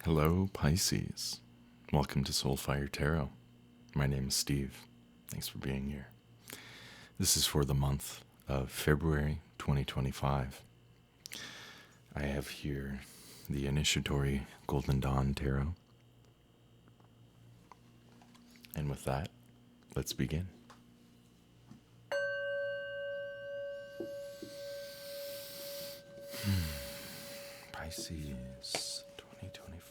Hello, Pisces. Welcome to Soulfire Tarot. My name is Steve. Thanks for being here. This is for the month of February 2025. I have here the Initiatory Golden Dawn Tarot. And with that, let's begin. Pisces 2025.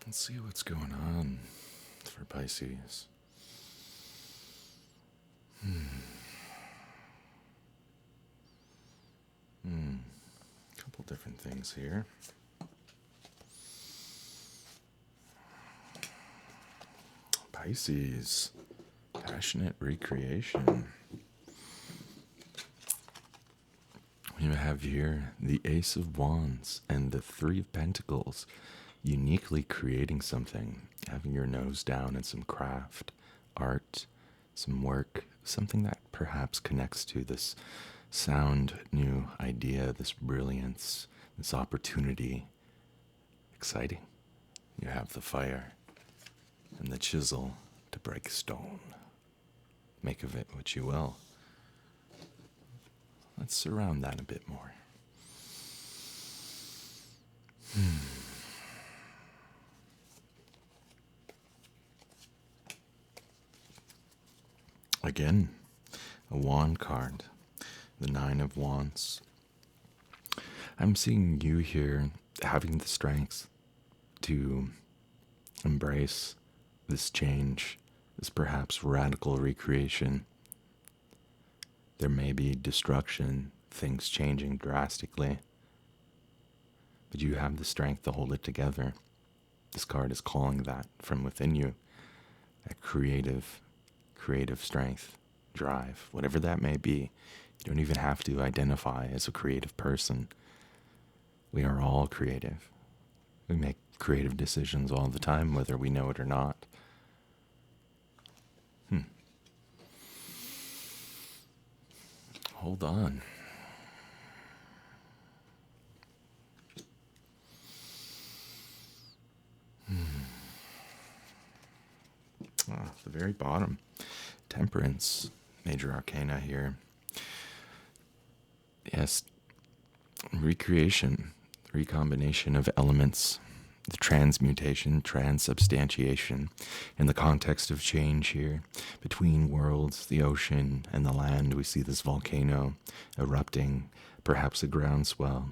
Let's see what's going on for Pisces. Couple different things here. Pisces, passionate recreation. We have here the Ace of Wands and the Three of Pentacles, uniquely creating something, having your nose down in some craft, art, some work, something that perhaps connects to this sound new idea, this brilliance, this opportunity. Exciting. You have the fire and the chisel to break stone. Make of it what you will. Let's surround that a bit more. Again, a wand card, the Nine of Wands. I'm seeing you here having the strength to embrace this change, this perhaps radical recreation. There may be destruction, things changing drastically, but you have the strength to hold it together. This card is calling that from within you, that creative strength, drive, whatever that may be. You don't even have to identify as a creative person. We are all creative. We make creative decisions all the time, whether we know it or not. Hold on. The very bottom. Temperance, major arcana here. Yes, recreation, recombination of elements, the transmutation, transubstantiation, in the context of change here. Between worlds, the ocean and the land, we see this volcano erupting, perhaps a groundswell,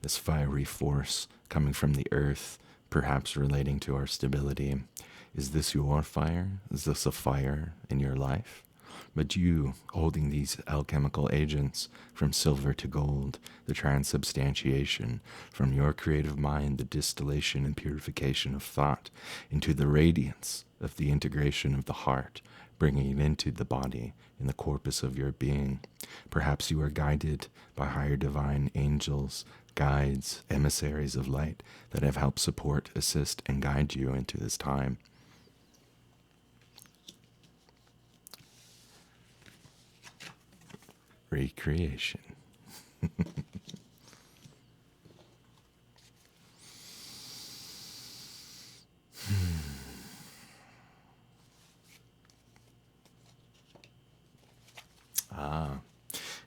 this fiery force coming from the earth, perhaps relating to our stability. Is this your fire? Is this a fire in your life? But you, holding these alchemical agents, from silver to gold, the transubstantiation, from your creative mind, the distillation and purification of thought, into the radiance of the integration of the heart, bringing it into the body, in the corpus of your being. Perhaps you are guided by higher divine angels, guides, emissaries of light that have helped support, assist, and guide you into this time. Recreation.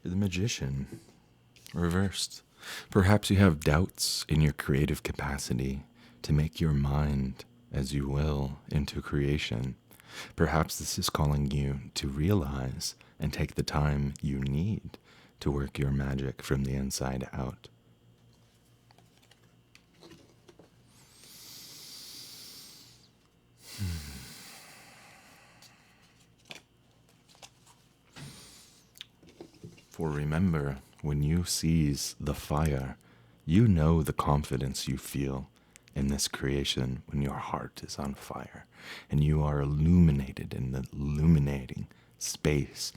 The Magician, reversed. Perhaps you have doubts in your creative capacity to make your mind, as you will, into creation. Perhaps this is calling you to realize and take the time you need to work your magic from the inside out. For remember, when you seize the fire, you know the confidence you feel in this creation when your heart is on fire and you are illuminated in the illuminating space,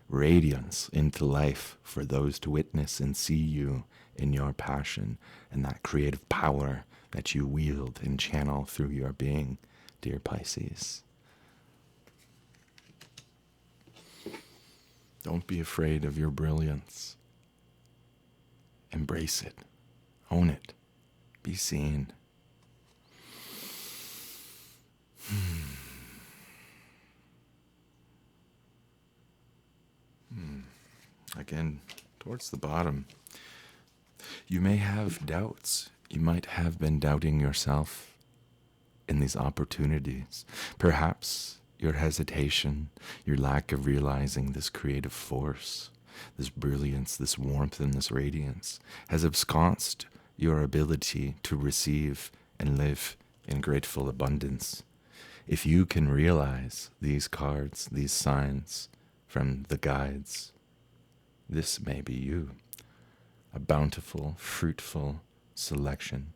radiance into life for those to witness and see you in your passion and that creative power that you wield and channel through your being, dear Pisces. Don't be afraid of your brilliance. Embrace it. Own it. Be seen. Again, towards the bottom. You may have doubts. You might have been doubting yourself in these opportunities. Perhaps your hesitation, your lack of realizing this creative force, this brilliance, this warmth, and this radiance has ensconced your ability to receive and live in grateful abundance. If you can realize these cards, these signs from the guides, this may be you. A bountiful, fruitful selection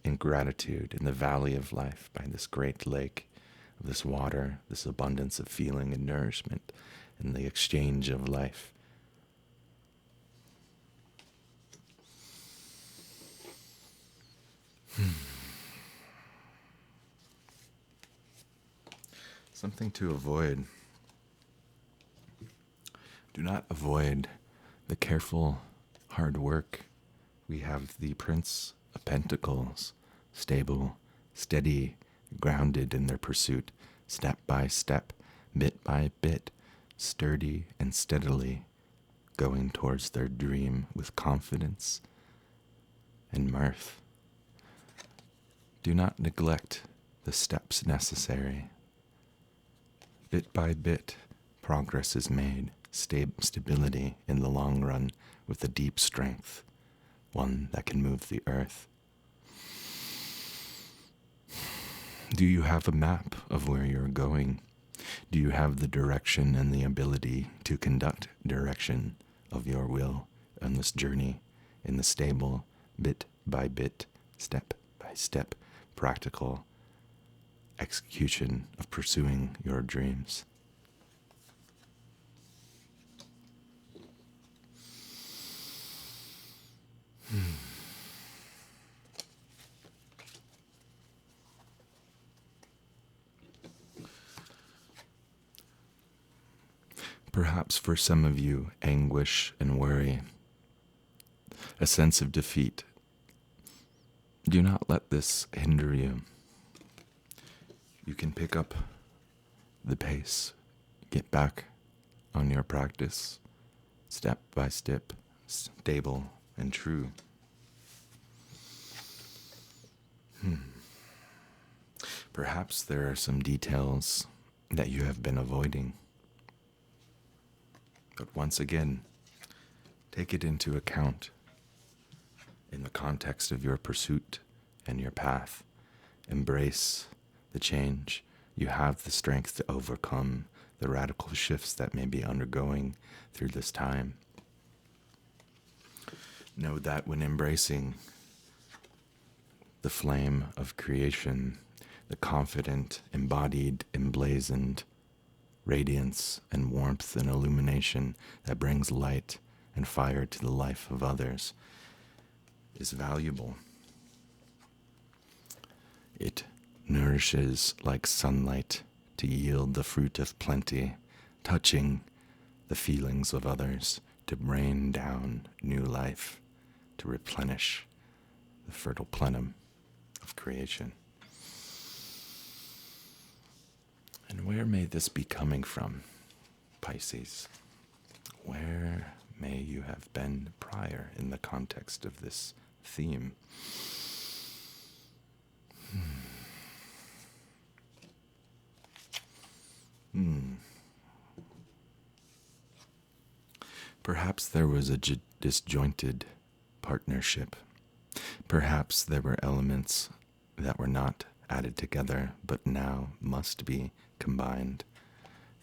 in gratitude in the valley of life by this great lake of this water, this abundance of feeling and nourishment and the exchange of life. Something to avoid. Do not avoid the careful hard work. We have the Prince of Pentacles, stable, steady, grounded in their pursuit, step by step, bit by bit, sturdy and steadily going towards their dream with confidence and mirth. Do not neglect the steps necessary. Bit by bit, progress is made, stability in the long run with a deep strength, one that can move the earth. Do you have a map of where you're going? Do you have the direction and the ability to conduct direction of your will on this journey in the stable, bit by bit, step by step, practical execution of pursuing your dreams? Perhaps for some of you, anguish and worry, a sense of defeat. Do not let this hinder you. You can pick up the pace, get back on your practice, step by step, stable and true. Perhaps there are some details that you have been avoiding. But once again, take it into account in the context of your pursuit and your path. Embrace the change. You have the strength to overcome the radical shifts that may be undergoing through this time. Know that when embracing the flame of creation, the confident, embodied, emblazoned radiance and warmth and illumination that brings light and fire to the life of others is valuable. It nourishes like sunlight to yield the fruit of plenty, touching the feelings of others, to rain down new life, to replenish the fertile plenum of creation. And where may this be coming from, Pisces? Where may you have been prior in the context of this theme? Perhaps there was a disjointed partnership. Perhaps there were elements that were not added together, but now must be combined.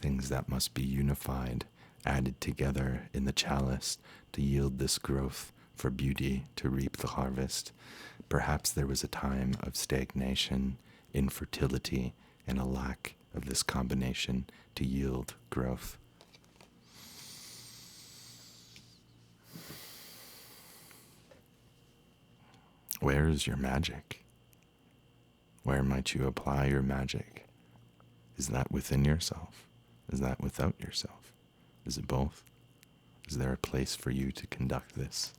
Things that must be unified, added together in the chalice to yield this growth for beauty to reap the harvest. Perhaps there was a time of stagnation, infertility, and a lack of this combination to yield growth. Where is your magic? Where might you apply your magic? Is that within yourself? Is that without yourself? Is it both? Is there a place for you to conduct this?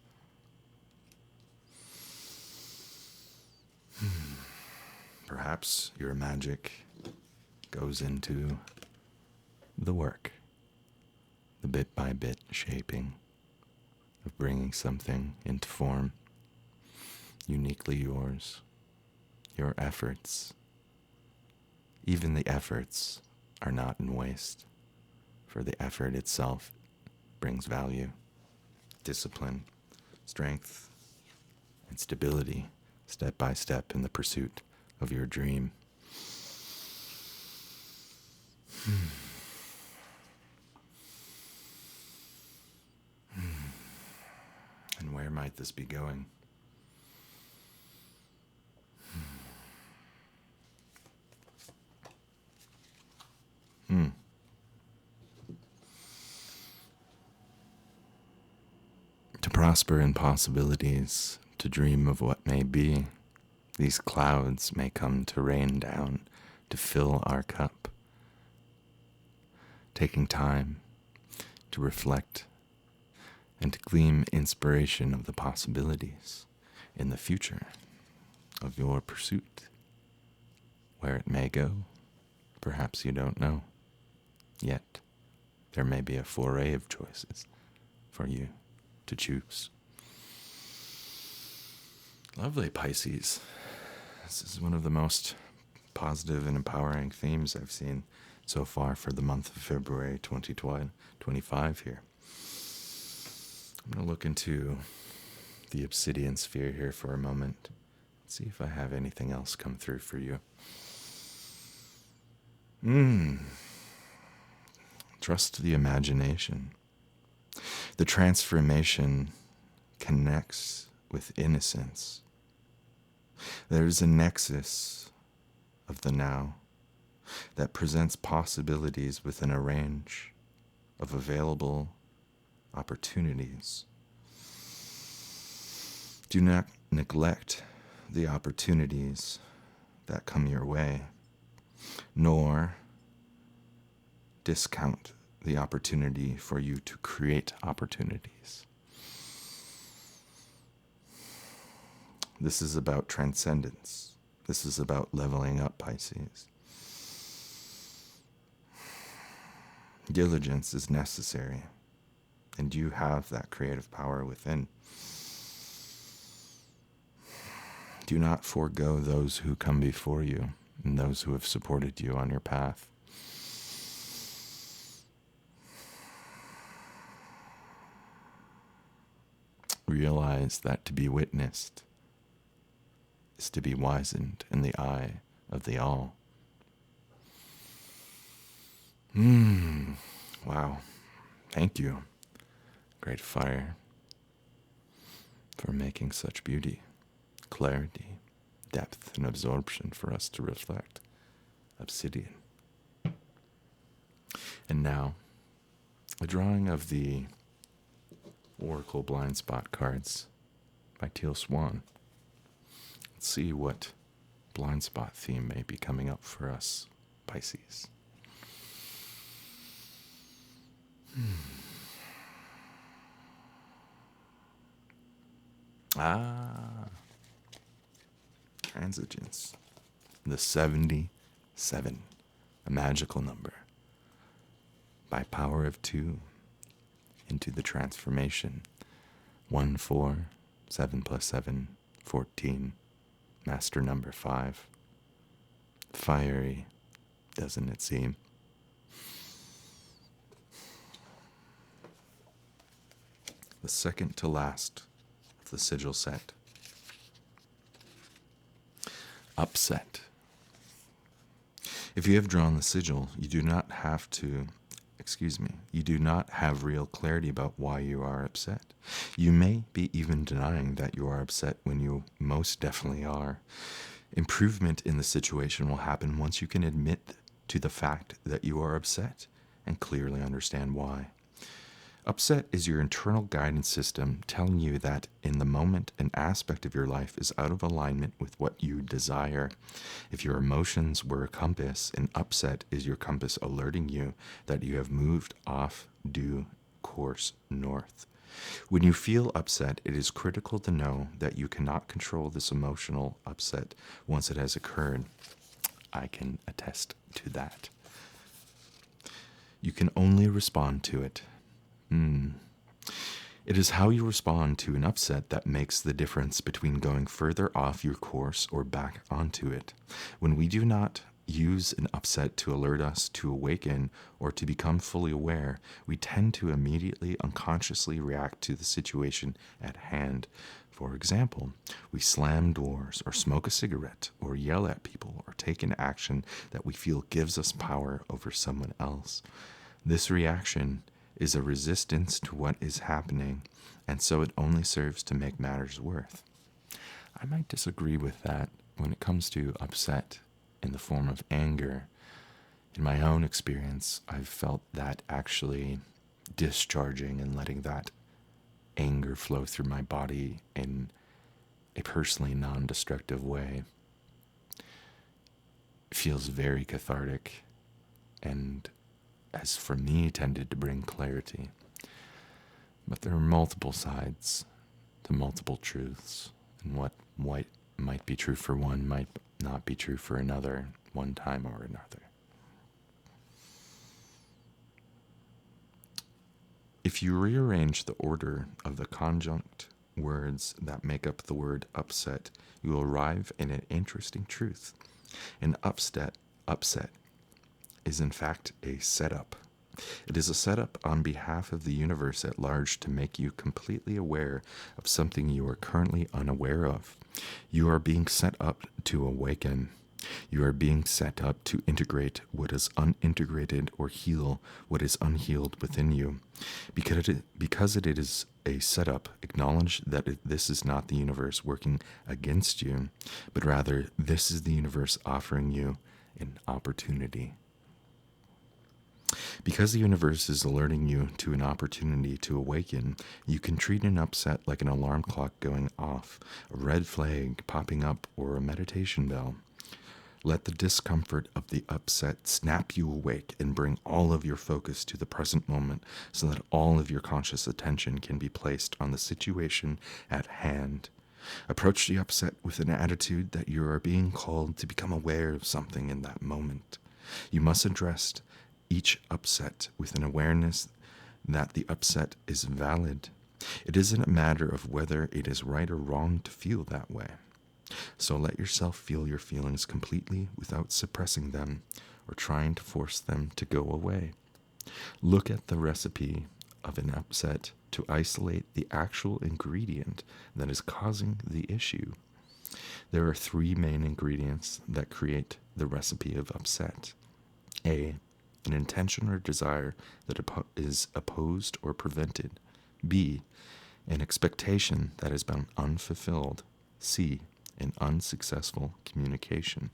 perhaps your magic goes into the work, the bit by bit shaping of bringing something into form, uniquely yours, your efforts. Even the efforts are not in waste, for the effort itself brings value, discipline, strength, and stability, step by step in the pursuit of your dream. And where might this be going? To prosper in possibilities, to dream of what may be, these clouds may come to rain down to fill our cup. Taking time to reflect and to glean inspiration of the possibilities in the future of your pursuit. Where it may go, perhaps you don't know. Yet, there may be a foray of choices for you to choose. Lovely, Pisces. This is one of the most positive and empowering themes I've seen so far for the month of February 2025 here. I'm going to look into the obsidian sphere here for a moment. See if I have anything else come through for you. Trust the imagination. The transformation connects with innocence. There's a nexus of the now that presents possibilities within a range of available opportunities. Do not neglect the opportunities that come your way, nor discount the opportunity for you to create opportunities. This is about transcendence. This is about leveling up, Pisces. Diligence is necessary, and you have that creative power within. Do not forego those who come before you and those who have supported you on your path. Realize that to be witnessed is to be wizened in the eye of the all. Wow. Thank you, Great Fire, for making such beauty, clarity, depth, and absorption for us to reflect. Obsidian. And now, a drawing of the Oracle Blind Spot cards by Teal Swan. Let's see what blind spot theme may be coming up for us, Pisces. Transigence. The 77, a magical number. By power of 2, into the transformation. 1, 4, 7 plus 7, 14. Master number 5. Fiery, doesn't it seem? The second to last of the sigil set. Upset. If you have drawn the sigil, you do not have real clarity about why you are upset. You may be even denying that you are upset when you most definitely are. Improvement in the situation will happen once you can admit to the fact that you are upset and clearly understand why. Upset is your internal guidance system telling you that in the moment an aspect of your life is out of alignment with what you desire. If your emotions were a compass, an upset is your compass alerting you that you have moved off due course north. When you feel upset, it is critical to know that you cannot control this emotional upset once it has occurred. I can attest to that. You can only respond to it. It is how you respond to an upset that makes the difference between going further off your course or back onto it. When we do not use an upset to alert us to awaken or to become fully aware, we tend to immediately unconsciously react to the situation at hand. For example, we slam doors or smoke a cigarette or yell at people or take an action that we feel gives us power over someone else. This reaction is a resistance to what is happening, and so it only serves to make matters worse. I might disagree with that when it comes to upset in the form of anger. In my own experience, I've felt that actually discharging and letting that anger flow through my body in a personally non-destructive way feels very cathartic, and has for me tended to bring clarity. But there are multiple sides to multiple truths, and what might be true for one might not be true for another, one time or another. If you rearrange the order of the conjunct words that make up the word upset, you will arrive at an interesting truth. An upset is in fact a setup. It is a setup on behalf of the universe at large to make you completely aware of something you are currently unaware of. You are being set up to awaken. You are being set up to integrate what is unintegrated or heal what is unhealed within you. Because it is a setup, acknowledge that this is not the universe working against you, but rather this is the universe offering you an opportunity. Because the universe is alerting you to an opportunity to awaken, you can treat an upset like an alarm clock going off, a red flag popping up, or a meditation bell. Let the discomfort of the upset snap you awake and bring all of your focus to the present moment so that all of your conscious attention can be placed on the situation at hand. Approach the upset with an attitude that you are being called to become aware of something in that moment. You must address each upset with an awareness that the upset is valid. It isn't a matter of whether it is right or wrong to feel that way. So let yourself feel your feelings completely without suppressing them or trying to force them to go away. Look at the recipe of an upset to isolate the actual ingredient that is causing the issue. There are three main ingredients that create the recipe of upset. A, an intention or desire that is opposed or prevented. B, an expectation that has been unfulfilled. C, an unsuccessful communication.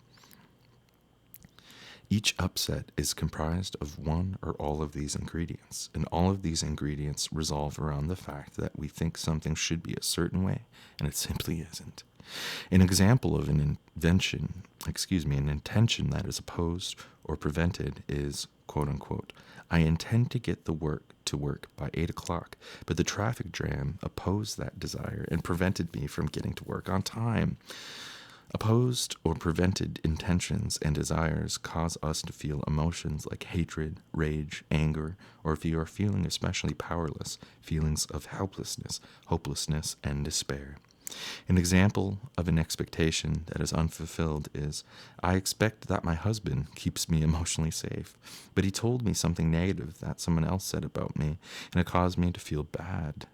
Each upset is comprised of one or all of these ingredients, and all of these ingredients revolve around the fact that we think something should be a certain way, and it simply isn't. An example of an intention that is opposed or prevented is, quote unquote, I intend to get to work by 8 o'clock, but the traffic jam opposed that desire and prevented me from getting to work on time. Opposed or prevented intentions and desires cause us to feel emotions like hatred, rage, anger, or if you are feeling especially powerless, feelings of helplessness, hopelessness, and despair. An example of an expectation that is unfulfilled is, I expect that my husband keeps me emotionally safe, but he told me something negative that someone else said about me, and it caused me to feel bad.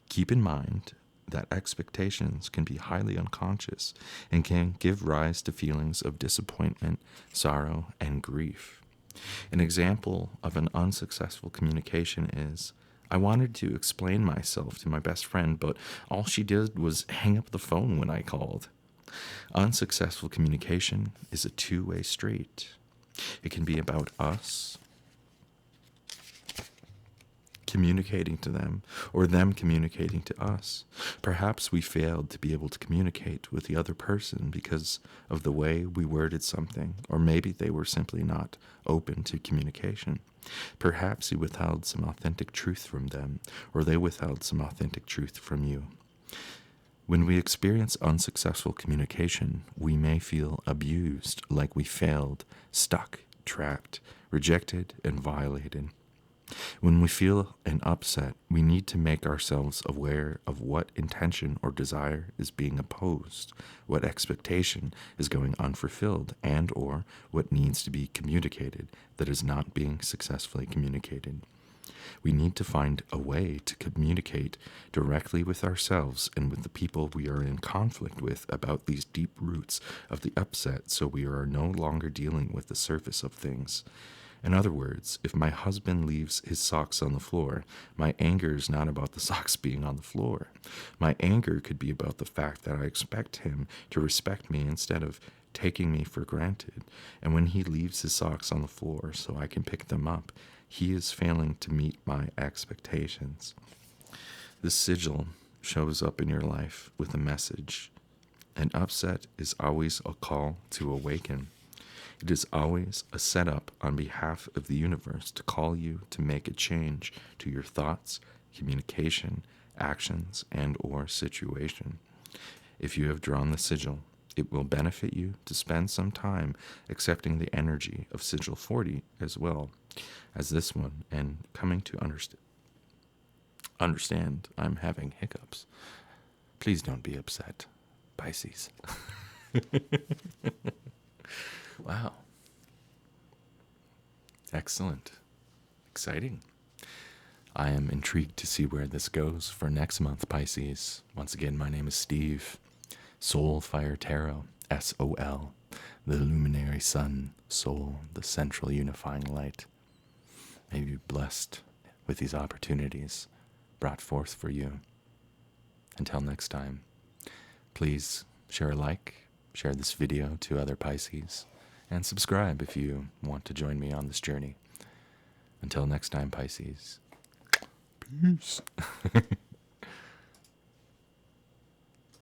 Keep in mind that expectations can be highly unconscious and can give rise to feelings of disappointment, sorrow, and grief. An example of an unsuccessful communication is, I wanted to explain myself to my best friend, but all she did was hang up the phone when I called. Unsuccessful communication is a two-way street. It can be about us, communicating to them, or them communicating to us. Perhaps we failed to be able to communicate with the other person because of the way we worded something, or maybe they were simply not open to communication. Perhaps you withheld some authentic truth from them, or they withheld some authentic truth from you. When we experience unsuccessful communication, we may feel abused, like we failed, stuck, trapped, rejected, and violated. When we feel an upset, we need to make ourselves aware of what intention or desire is being opposed, what expectation is going unfulfilled, and or what needs to be communicated that is not being successfully communicated. We need to find a way to communicate directly with ourselves and with the people we are in conflict with about these deep roots of the upset, so we are no longer dealing with the surface of things. In other words, if my husband leaves his socks on the floor, my anger is not about the socks being on the floor. My anger could be about the fact that I expect him to respect me instead of taking me for granted. And when he leaves his socks on the floor so I can pick them up, he is failing to meet my expectations. This sigil shows up in your life with a message. An upset is always a call to awaken. It is always a setup on behalf of the universe to call you to make a change to your thoughts, communication, actions, and or situation. If you have drawn the sigil, it will benefit you to spend some time accepting the energy of sigil 40 as well as this one and coming to understand I'm having hiccups. Please don't be upset, Pisces. Wow. Excellent. Exciting. I am intrigued to see where this goes for next month, Pisces. Once again, my name is Steve. Soul Fire Tarot, SOL, the luminary sun, soul, the central unifying light. May you be blessed with these opportunities brought forth for you. Until next time, please share a like, share this video to other Pisces, and subscribe if you want to join me on this journey. Until next time, Pisces. Peace.